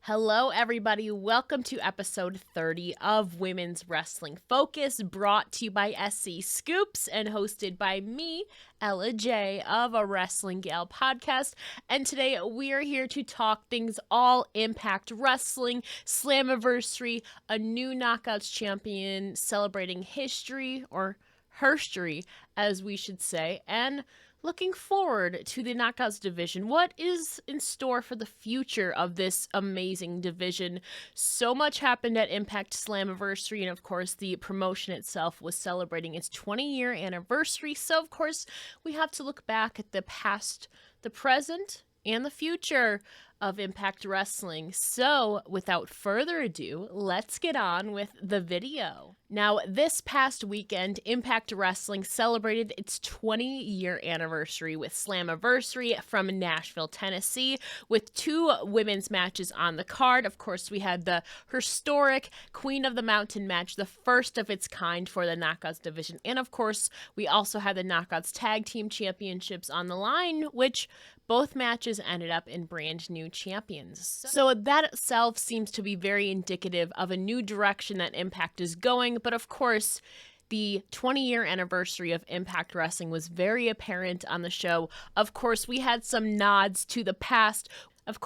Hello, everybody. Welcome to episode 30 of Women's Wrestling Focus, brought to you by SEScoops and hosted by me, Ella J of a Wrestling Gal podcast. And today we are here to talk things all Impact Wrestling, Slammiversary, a new Knockouts champion celebrating history, or herstory, as we should say, and looking forward to the Knockouts division. What is in store for the future of this amazing division? So much happened at Impact Slammiversary, and of course the promotion itself was celebrating its 20-year anniversary. So of course we have to look back at the past, the present, and the future of Impact Wrestling. So without further ado, let's get on with the video. Now, this past weekend, Impact Wrestling celebrated its 20-year anniversary with Slammiversary from Nashville, Tennessee, with two women's matches on the card. Of course, we had the historic Queen of the Mountain match, the first of its kind for the Knockouts division. And of course, we also had the Knockouts Tag Team Championships on the line, which both matches ended up in brand new champions. So that itself seems to be very indicative of a new direction that Impact is going. But of course, the 20-year anniversary of Impact Wrestling was very apparent on the show. Of course, we had some nods to the past. At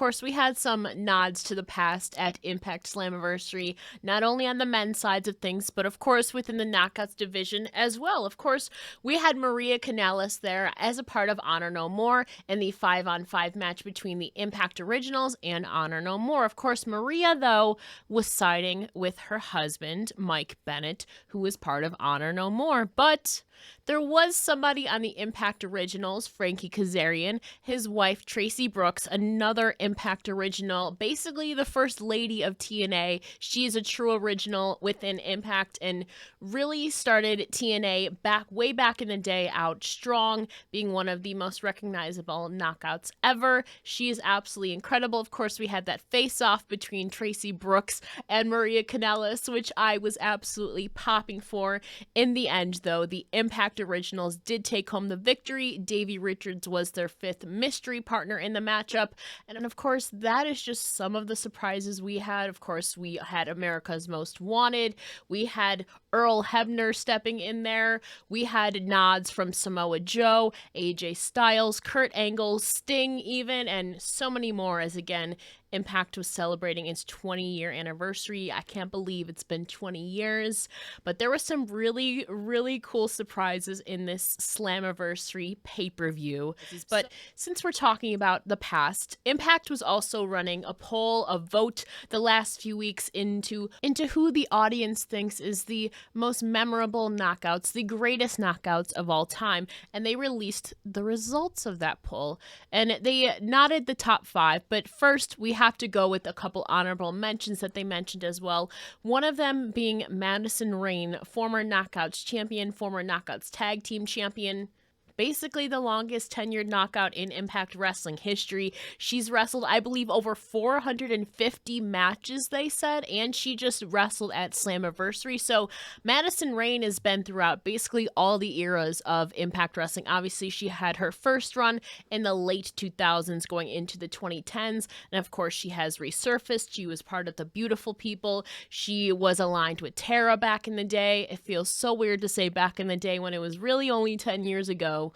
Impact Slammiversary, not only on the men's sides of things, but of course within the Knockouts division as well. Of course, we had Maria Kanellis there as a part of Honor No More in the 5-on-5 match between the Impact Originals and Honor No More. Of course, Maria, though, was siding with her husband, Mike Bennett, who was part of Honor No More. But there was somebody on the Impact Originals, Frankie Kazarian, his wife Tracy Brooks, another Impact Original, basically the first lady of TNA. She is a true original within Impact and really started TNA way back in the day out strong, being one of the most recognizable knockouts ever. She is absolutely incredible. Of course, we had that face-off between Tracy Brooks and Maria Kanellis, which I was absolutely popping for. In the end, though, the Impact Originals did take home the victory. Davey Richards was their fifth mystery partner in the matchup. And of course, that is just some of the surprises we had. Of course, we had America's Most Wanted. We had Earl Hebner stepping in there. We had nods from Samoa Joe, AJ Styles, Kurt Angle, Sting even, and so many more as, again, Impact was celebrating its 20-year anniversary. I can't believe it's been 20 years. But there were some really, really cool surprises in this Slammiversary pay-per-view. But since we're talking about the past, Impact was also running a poll, a vote, the last few weeks into who the audience thinks is the most memorable knockouts, the greatest knockouts of all time. And they released the results of that poll. And they nodded the top 5. But first, we have to go with a couple honorable mentions that they mentioned as well. One of them being Madison Rayne, former Knockouts champion, former Knockouts tag team champion. Basically the longest tenured knockout in Impact Wrestling history. She's wrestled, I believe, over 450 matches, they said, and she just wrestled at Slammiversary. So Madison Rayne has been throughout basically all the eras of Impact Wrestling. Obviously, she had her first run in the late 2000s going into the 2010s, and of course, she has resurfaced. She was part of the Beautiful People. She was aligned with Tara back in the day. It feels so weird to say back in the day when it was really only 10 years ago.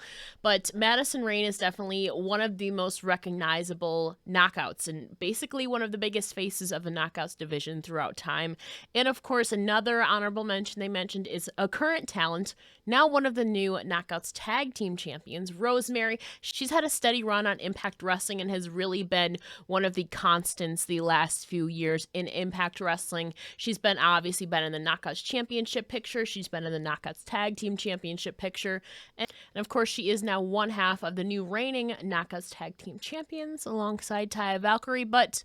But Madison Rayne is definitely one of the most recognizable knockouts and basically one of the biggest faces of the knockouts division throughout time. And of course, another honorable mention they mentioned is a current talent, now one of the new knockouts tag team champions, Rosemary. She's had a steady run on Impact Wrestling and has really been one of the constants the last few years in Impact Wrestling. She's obviously been in the Knockouts Championship picture. She's been in the Knockouts Tag Team Championship picture. And of course, she is now one half of the new reigning Knockouts Tag Team Champions alongside Taya Valkyrie, but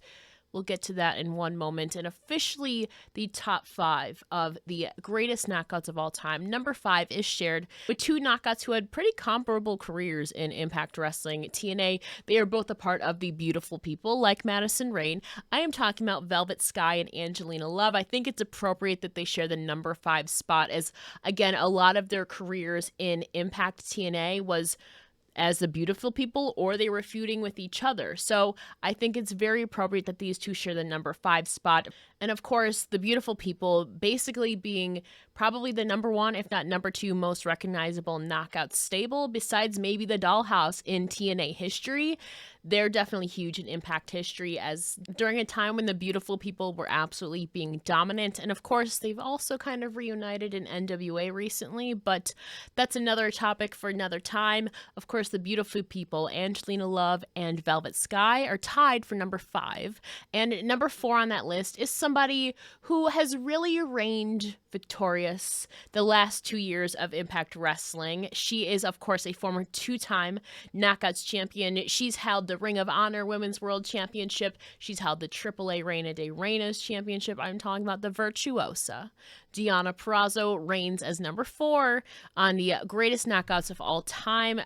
we'll get to that in one moment. And officially, the top 5 of the greatest knockouts of all time. Number 5 is shared with two knockouts who had pretty comparable careers in Impact Wrestling. TNA, they are both a part of the Beautiful People, like Madison Rayne. I am talking about Velvet Sky and Angelina Love. I think it's appropriate that they share the number 5 spot as, again, a lot of their careers in Impact TNA was as the beautiful people, or they were feuding with each other. So I think it's very appropriate that these two share the number 5 spot. And of course, the beautiful people basically being probably the number 1, if not number 2, most recognizable knockout stable, besides maybe the Dollhouse in TNA history. They're definitely huge in Impact history, as during a time when the beautiful people were absolutely being dominant. And of course, they've also kind of reunited in NWA recently, but that's another topic for another time. Of course, the beautiful people, Angelina Love and Velvet Sky, are tied for number 5. And number 4 on that list is somebody who has really reigned victorious the last 2 years of Impact Wrestling. She is, of course, a former 2-time Knockouts champion. She's held the Ring of Honor Women's World Championship. She's held the AAA Reina de Reinas Championship. I'm talking about the Virtuosa. Deonna Purrazzo reigns as number 4 on the greatest knockouts of all time.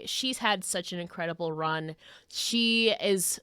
She's had such an incredible run. She has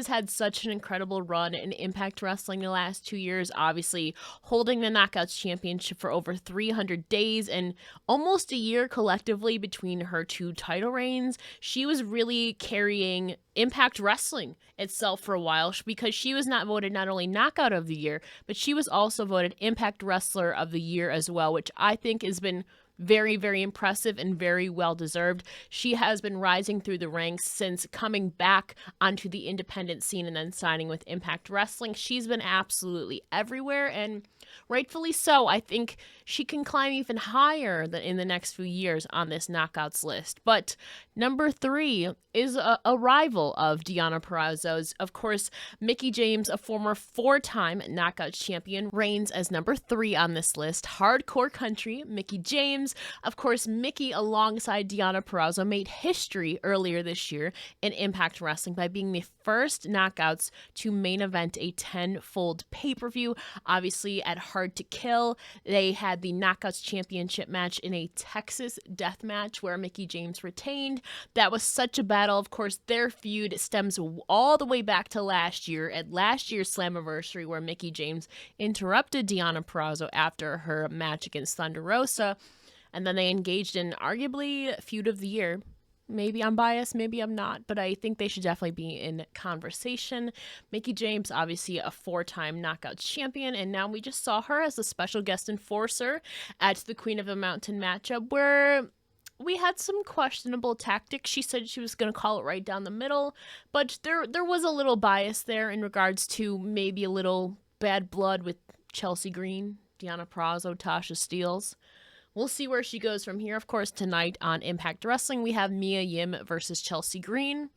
had such an incredible run in Impact Wrestling the last 2 years, obviously holding the Knockouts Championship for over 300 days and almost a year collectively between her 2 title reigns. She was really carrying Impact Wrestling itself for a while, because she was not voted not only Knockout of the Year, but she was also voted Impact Wrestler of the Year as well, which I think has been very, very impressive and very well deserved. She has been rising through the ranks since coming back onto the independent scene and then signing with Impact Wrestling. She's been absolutely everywhere, and rightfully so. I think she can climb even higher in the next few years on this knockouts list. But number 3 is a rival of Deonna Purrazzo's. Of course, Mickie James, a former 4-time Knockouts champion, reigns as number 3 on this list. Hardcore Country, Mickie James. Of course, Mickie, alongside Deonna Purrazzo, made history earlier this year in Impact Wrestling by being the first Knockouts to main event a 10-fold pay-per-view. Obviously, at Hard to Kill, they had the Knockouts Championship match in a Texas death match where Mickie James retained. That was such a battle. Of course, their feud stems all the way back to last year, at last year's Slammiversary, where Mickie James interrupted Deonna Purrazzo after her match against Thunder Rosa, and then they engaged in arguably feud of the year. Maybe I'm biased, maybe I'm not, but I think they should definitely be in conversation. Mickie James, obviously a 4-time Knockouts champion, and now we just saw her as a special guest enforcer at the Queen of the Mountain matchup, where we had some questionable tactics. She said she was going to call it right down the middle, but there was a little bias there in regards to maybe a little bad blood with Chelsea Green, Deonna Purrazzo, Tasha Steelz. We'll see where she goes from here. Of course, tonight on Impact Wrestling, we have Mia Yim versus Chelsea Green.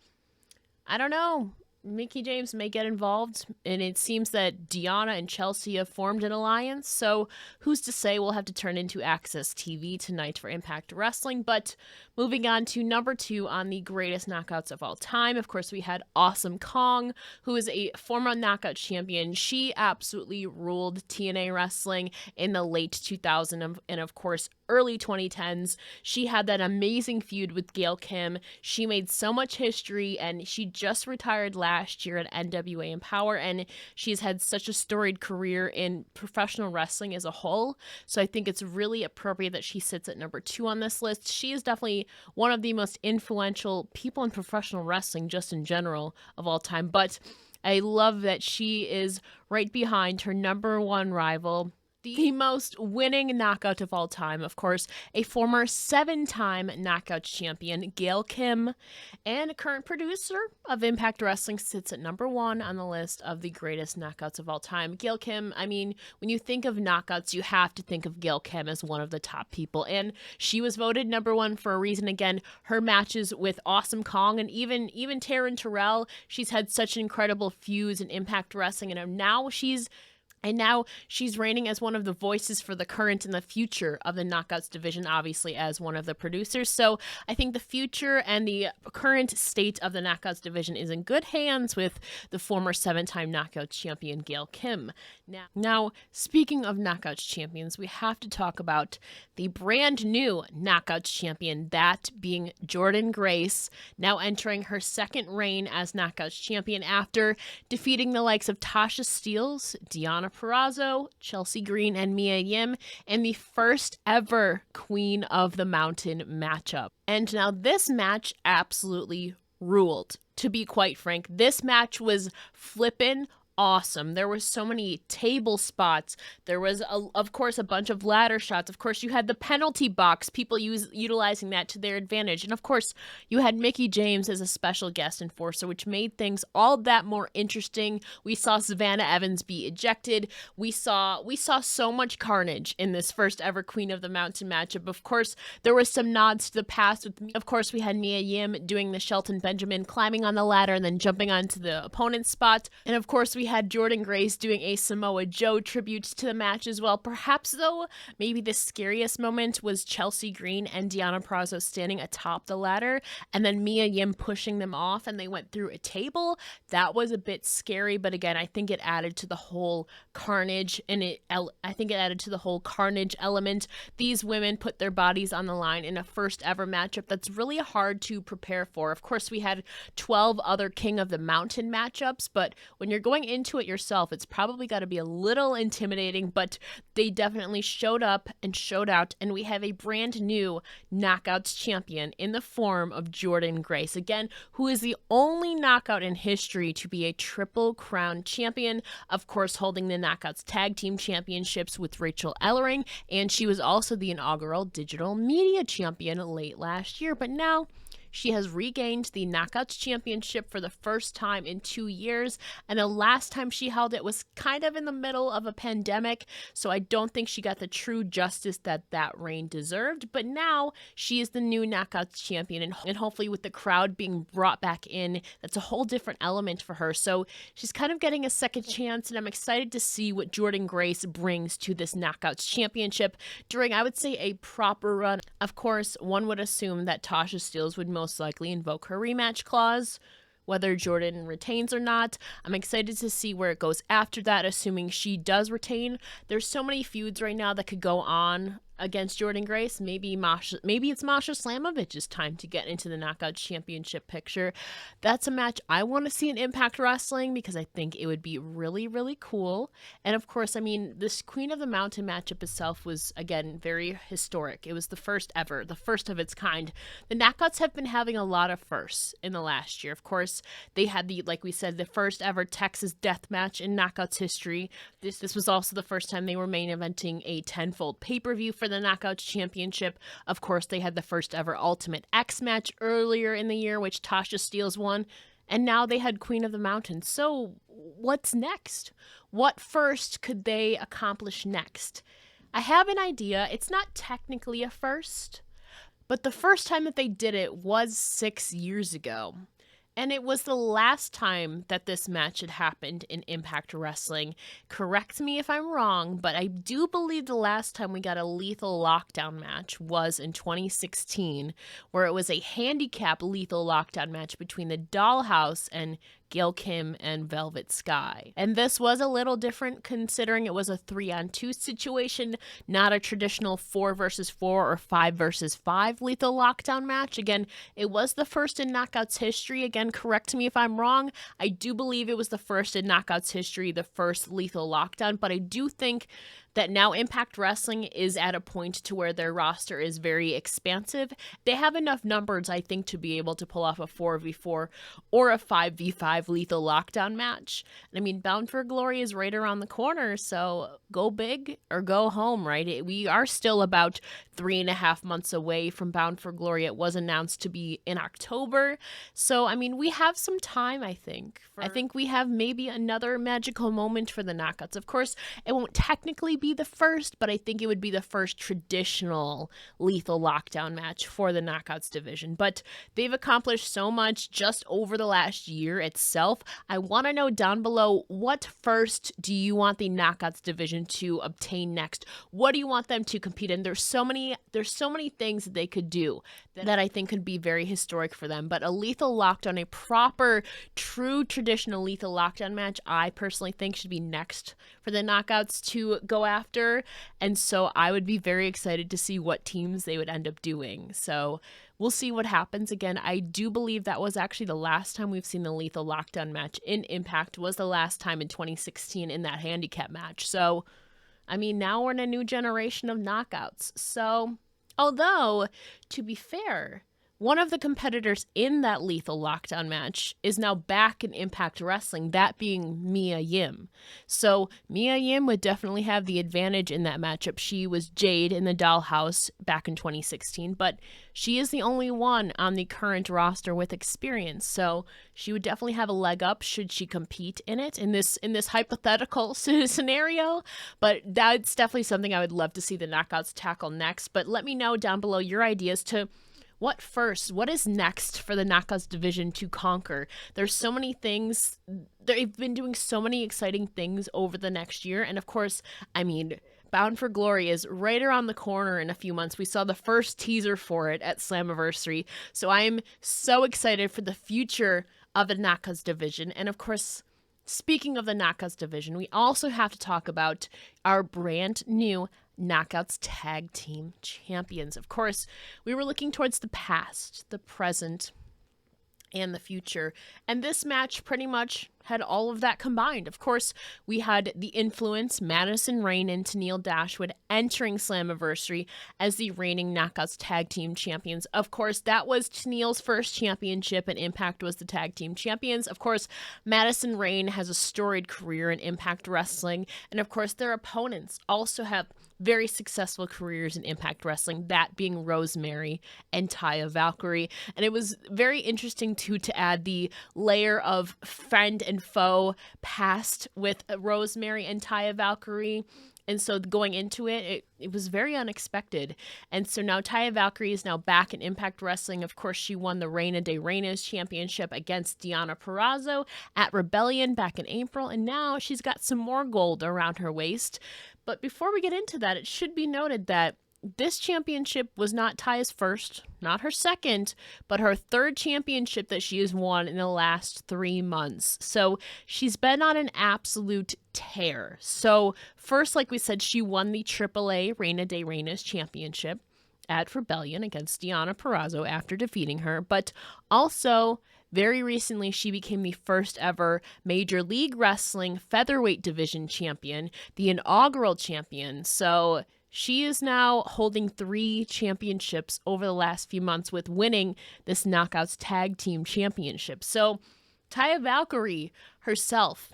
I don't know. Mickie James may get involved, and it seems that Deonna and Chelsea have formed an alliance, so who's to say? We'll have to turn into Access TV tonight for Impact Wrestling. But moving on to number 2 on the greatest knockouts of all time, of course, we had Awesome Kong, who is a former knockout champion. She absolutely ruled TNA wrestling in the late 2000s and, of course, early 2010s. She had that amazing feud with Gail Kim. She made so much history, and she just retired last year at NWA Empower, and she's had such a storied career in professional wrestling as a whole. So I think it's really appropriate that she sits at number 2 on this list. She is definitely one of the most influential people in professional wrestling, just in general, of all time. But I love that she is right behind her number 1 rival, the most winning knockout of all time, of course, a former 7-time Knockouts champion, Gail Kim, and a current producer of Impact Wrestling, sits at number 1 on the list of the greatest knockouts of all time. Gail Kim, I mean, when you think of knockouts, you have to think of Gail Kim as one of the top people, and she was voted number 1 for a reason. Again, her matches with Awesome Kong and even Taryn Terrell, she's had such incredible feuds in Impact Wrestling, and now she's reigning as one of the voices for the current and the future of the Knockouts division, obviously as one of the producers. So I think the future and the current state of the Knockouts division is in good hands with the former 7-time Knockouts champion, Gail Kim. Now, speaking of Knockouts champions, we have to talk about the brand new Knockouts champion, that being Jordynne Grace, now entering her 2nd reign as Knockouts champion after defeating the likes of Tasha Steelz, Deonna Purrazzo, Chelsea Green, and Mia Yim in the first ever Queen of the Mountain matchup. And now this match absolutely ruled. To be quite frank, this match was flippin' awesome. There were so many table spots. There was, of course, a bunch of ladder shots. Of course, you had the penalty box, people utilizing that to their advantage. And of course, you had Mickie James as a special guest enforcer, which made things all that more interesting. We saw Savannah Evans be ejected. We saw so much carnage in this first ever Queen of the Mountain matchup. Of course, there were some nods to the past. Of course, we had Mia Yim doing the Shelton Benjamin, climbing on the ladder and then jumping onto the opponent's spot. And of course, we had Jordynne Grace doing a Samoa Joe tribute to the match as well. Perhaps, though, maybe the scariest moment was Chelsea Green and Deonna Purrazzo standing atop the ladder and then Mia Yim pushing them off and they went through a table. That was a bit scary, but again, I think it added to the whole carnage element. These women put their bodies on the line in a first ever matchup that's really hard to prepare for. Of course, we had 12 other King of the Mountain matchups, but when you're going into it yourself, it's probably got to be a little intimidating, but they definitely showed up and showed out, and we have a brand new Knockouts champion in the form of Jordynne Grace, again, who is the only knockout in history to be a Triple Crown champion, of course, holding the Knockouts Tag Team Championships with Rachel Ellering, and she was also the inaugural Digital Media Champion late last year, but now she has regained the Knockouts Championship for the first time in 2 years, and the last time she held it was kind of in the middle of a pandemic, so I don't think she got the true justice that reign deserved, but now she is the new Knockouts Champion, and hopefully with the crowd being brought back in, that's a whole different element for her, so she's kind of getting a second chance, and I'm excited to see what Jordynne Grace brings to this Knockouts Championship during, I would say, a proper run. Of course, one would assume that Tasha Steelz would most likely invoke her rematch clause, whether Jordynne retains or not. I'm excited to see where it goes after that, assuming she does retain. There's so many feuds right now that could go on against Jordynne Grace. Maybe it's Masha Slamovich's time to get into the Knockout Championship picture. That's a match I want to see in Impact Wrestling because I think it would be really, really cool. And of course, I mean, this Queen of the Mountain matchup itself was, again, very historic. It was the first ever, the first of its kind. The Knockouts have been having a lot of firsts in the last year. Of course, they had like we said, the first ever Texas death match in Knockouts history. This was also the first time they were main eventing a tenfold pay-per-view for the Knockouts Championship. Of course, they had the first ever Ultimate X match earlier in the year, which Tasha Steelz won, and now they had Queen of the Mountain. So what's next? What first could they accomplish next? I have an idea. It's not technically a first, but the first time that they did it was 6 years ago. And it was the last time that this match had happened in Impact Wrestling. Correct me if I'm wrong, but I do believe the last time we got a lethal lockdown match was in 2016, where it was a handicap lethal lockdown match between the Dollhouse and Gail Kim and Velvet Sky. And this was a little different considering it was a 3-on-2 situation, not a traditional 4 versus 4 or 5 versus 5 lethal lockdown match. Again, it was the first in Knockouts history. Again, correct me if I'm wrong. I do believe it was the first in Knockouts history, the first lethal lockdown, but I do think that now Impact Wrestling is at a point to where their roster is very expansive. They have enough numbers, I think, to be able to pull off a 4v4 or a 5v5 lethal lockdown match. I mean, Bound for Glory is right around the corner, so go big or go home, right? We are still about 3.5 months away from Bound for Glory. It was announced to be in October, so I mean, we have some time, I think. I think we have maybe another magical moment for the Knockouts. Of course, it won't technically be the first, but I think it would be the first traditional lethal lockdown match for the Knockouts division. But they've accomplished so much just over the last year itself. I want to know down below, what first do you want the Knockouts division to obtain next? What do you want them to compete in? There's so many things that they could do that I think could be very historic for them. But a lethal lockdown, a proper, true traditional lethal lockdown match, I personally think should be next for the Knockouts to go after, and so I would be very excited to see what teams they would end up doing. So we'll see what happens. Again, I do believe that was actually the last time we've seen the Lethal Lockdown match in Impact, was the last time in 2016 in that handicap match. So, I mean, now we're in a new generation of knockouts. So, although, to be fair, one of the competitors in that Lethal Lockdown match is now back in Impact Wrestling, that being Mia Yim. So Mia Yim would definitely have the advantage in that matchup. She was Jade in the Dollhouse back in 2016, but she is the only one on the current roster with experience. So she would definitely have a leg up should she compete in it in this hypothetical scenario. But that's definitely something I would love to see the Knockouts tackle next. But let me know down below your ideas to what first? What is next for the Knockouts division to conquer? There's so many things. They've been doing so many exciting things over the next year. And of course, I mean, Bound for Glory is right around the corner in a few months. We saw the first teaser for it at Slammiversary. So I'm so excited for the future of the Knockouts division. And of course, speaking of the Knockouts division, we also have to talk about our brand new Knockouts Tag Team Champions. Of course, we were looking towards the past, the present, and the future. And this match pretty much had all of that combined. Of course, we had the Influence, Madison Rayne and Tennille Dashwood entering Slammiversary as the reigning Knockouts Tag Team Champions. Of course, that was Tennille's first championship, and Impact was the Tag Team Champions. Of course, Madison Rayne has a storied career in Impact Wrestling, and of course, their opponents also have very successful careers in Impact Wrestling, that being Rosemary and Taya Valkyrie. And it was very interesting, too, to add the layer of friend and foe past with Rosemary and Taya Valkyrie. And so going into it was very unexpected. And so now Taya Valkyrie is now back in Impact Wrestling. Of course, she won the Reina de Reinas Championship against Deonna Purrazzo at Rebellion back in April. And now she's got some more gold around her waist. But before we get into that, it should be noted that this championship was not Taya's first, not her second, but her third championship that she has won in the last 3 months. So she's been on an absolute tear. So first, like we said, she won the AAA Reina de Reinas Championship at Rebellion against Deonna Purrazzo after defeating her. But also, very recently, she became the first ever Major League Wrestling Featherweight Division champion, the inaugural champion. So she is now holding 3 championships over the last few months with winning this Knockouts Tag Team Championship. So Taya Valkyrie herself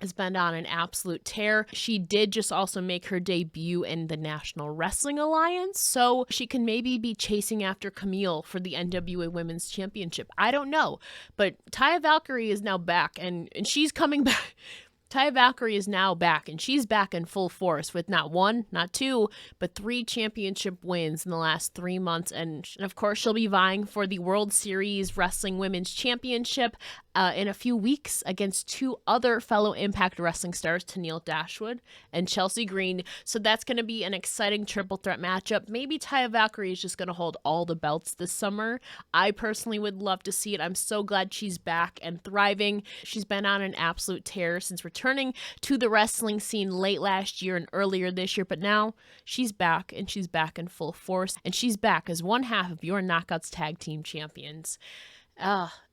has been on an absolute tear. She did just also make her debut in the National Wrestling Alliance, so she can maybe be chasing after Camille for the NWA Women's Championship. I don't know, but Taya Valkyrie is now back, and she's coming back. Taya Valkyrie is now back, and she's back in full force with not 1, not 2, but 3 championship wins in the last 3 months. And of course, she'll be vying for the World Series Wrestling Women's Championship in a few weeks against 2 other fellow Impact Wrestling stars, Tennille Dashwood and Chelsea Green. So that's going to be an exciting triple threat matchup. Maybe Taya Valkyrie is just going to hold all the belts this summer. I personally would love to see it. I'm so glad she's back and thriving. She's been on an absolute tear since returning to the wrestling scene late last year and earlier this year, but now she's back, and she's back in full force, and she's back as one half of your Knockouts Tag Team Champions.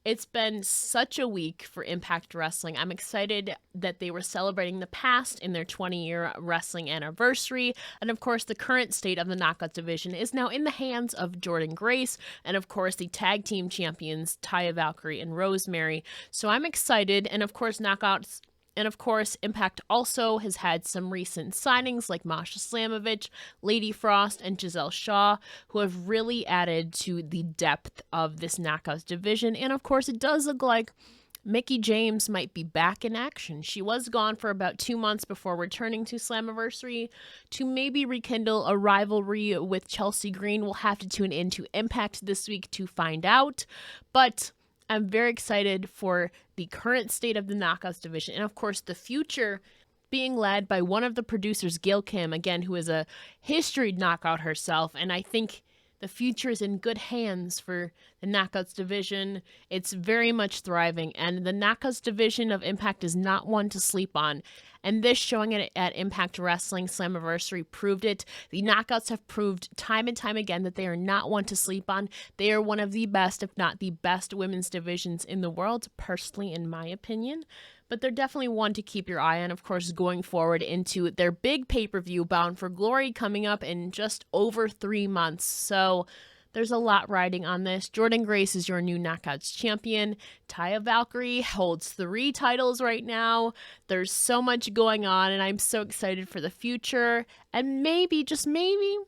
It's been such a week for Impact Wrestling. I'm excited that they were celebrating the past in their 20-year wrestling anniversary. And of course, the current state of the Knockout division is now in the hands of Jordynne Grace and of course the tag team champions Taya Valkyrie and Rosemary. So I'm excited. And of course, Impact also has had some recent signings like Masha Slamovich, Lady Frost, and Giselle Shaw, who have really added to the depth of this Knockouts division. And of course, it does look like Mickie James might be back in action. She was gone for about 2 months before returning to Slammiversary to maybe rekindle a rivalry with Chelsea Green. We'll have to tune into Impact this week to find out. But I'm very excited for the current state of the Knockouts division, and of course the future being led by one of the producers, Gail Kim, again, who is a history knockout herself, and I think The future is in good hands for the Knockouts division. It's very much thriving, and the Knockouts division of Impact is not one to sleep on. And this showing it at Impact Wrestling Slammiversary proved it. The Knockouts have proved time and time again that they are not one to sleep on. They are one of the best, if not the best, women's divisions in the world, personally, in my opinion. But they're definitely one to keep your eye on, of course, going forward into their big pay-per-view, Bound for Glory, coming up in just over 3 months. So there's a lot riding on this. Jordynne Grace is your new Knockouts champion. Taya Valkyrie holds 3 titles right now. There's so much going on, and I'm so excited for the future. And maybe, just maybe,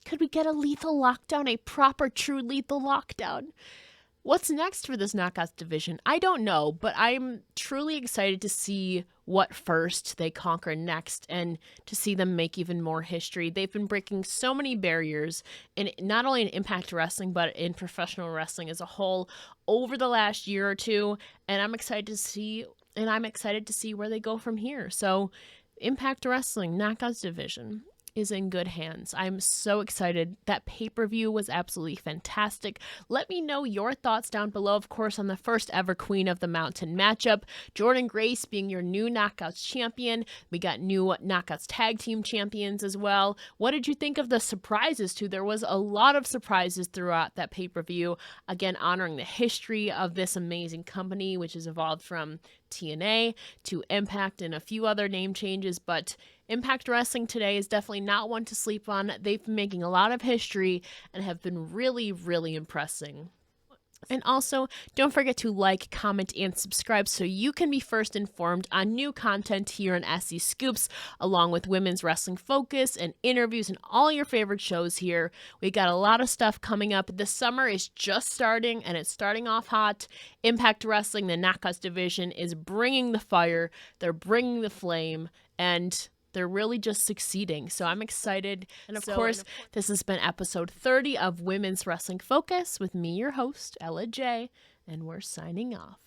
could we get a lethal lockdown, a proper, true lethal lockdown? What's next for this Knockouts division? I don't know, but I'm truly excited to see what first they conquer next and to see them make even more history. They've been breaking so many barriers, in not only in Impact Wrestling, but in professional wrestling as a whole over the last year or two, and I'm excited to see where they go from here. So Impact Wrestling, Knockouts division is in good hands. I'm so excited. That pay-per-view was absolutely fantastic. Let me know your thoughts down below, of course, on the first ever Queen of the Mountain matchup. Jordynne Grace being your new Knockouts champion. We got new Knockouts tag team champions as well. What did you think of the surprises too? There was a lot of surprises throughout that pay-per-view. Again, honoring the history of this amazing company, which has evolved from TNA to Impact and a few other name changes, but Impact Wrestling today is definitely not one to sleep on. They've been making a lot of history and have been really, really impressing. And also, don't forget to like, comment, and subscribe so you can be first informed on new content here on SE Scoops, along with Women's Wrestling Focus and interviews and all your favorite shows here. We got a lot of stuff coming up. The summer is just starting, and it's starting off hot. Impact Wrestling, the Knockouts division, is bringing the fire. They're bringing the flame, and they're really just succeeding. So I'm excited. And of course, this has been episode 30 of Women's Wrestling Focus with me, your host, Ella J, and we're signing off.